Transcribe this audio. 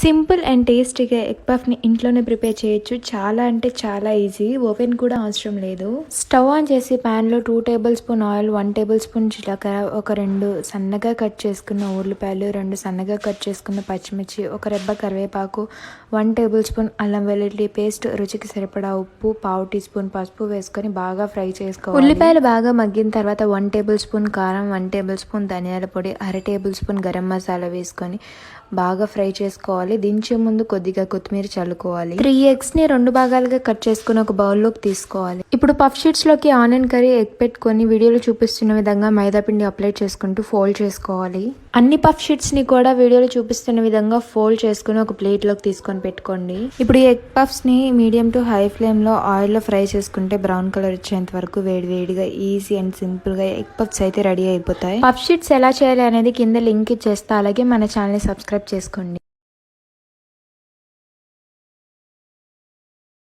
Simple and టేస్టీగా egg పఫ్ని ఇంట్లోనే prepare చేయొచ్చు. చాలా అంటే చాలా ఈజీ. ఓవెన్ కూడా అవసరం లేదు. స్టవ్ ఆన్ చేసి ప్యాన్లో 2 table spoon oil, 1 table spoon జీలకర్ర, ఒక 2 సన్నగా కట్ చేసుకున్న ఉల్లిపాయలు, 2 సన్నగా కట్ చేసుకున్న పచ్చిమిర్చి, ఒక రెబ్బ కరివేపాకు, 1 టేబుల్ స్పూన్ అల్లం వెల్లుల్లి పేస్ట్, రుచికి సరిపడా ఉప్పు, 1/2 టీ స్పూన్ పసుపు వేసుకొని బాగా ఫ్రై చేసుకోవాలి. ఉల్లిపాయలు బాగా మగ్గిన తర్వాత 1 టేబుల్ స్పూన్ కారం, 1 టేబుల్ స్పూన్ ధనియాల పొడి, 1/2 టేబుల్ స్పూన్ గరం మసాలా వేసుకొని బాగా ఫ్రై చేసుకోవాలి. దించే ముందు కొద్దిగా కొత్తిమీర చల్లుకోవాలి. 3 ఎగ్స్ని 2 భాగాలుగా కట్ చేసుకుని ఒక బౌల్లోకి తీసుకోవాలి. ఇప్పుడు పఫ్ షీట్స్లోకి ఆనియన్ కర్రీ ఎగ్ పెట్టుకొని వీడియోలో చూపిస్తున్న విధంగా మైదా పిండి అప్లై చేసుకుంటూ ఫోల్డ్ చేసుకోవాలి. అన్ని పఫ్ షీట్స్ని కూడా వీడియోలో చూపిస్తున్న విధంగా ఫోల్డ్ చేసుకుని ఒక ప్లేట్లోకి తీసుకొని పెట్టుకోండి. ఇప్పుడు ఈ ఎగ్ పఫ్స్ని మీడియం టు హై ఫ్లేమ్లో ఆయిల్లో ఫ్రై చేసుకుంటే బ్రౌన్ కలర్ వచ్చేంత వరకు వేడివేడిగా ఈజీ అండ్ సింపుల్గా ఎగ్ పఫ్స్ అయితే రెడీ అయిపోతాయి. పఫ్ షీట్స్ ఎలా చేయాలి అనేది కింద లింక్ ఇచ్చేస్తా. అలాగే మన ఛానల్ని సబ్స్క్రైబ్ చేసుకోండి.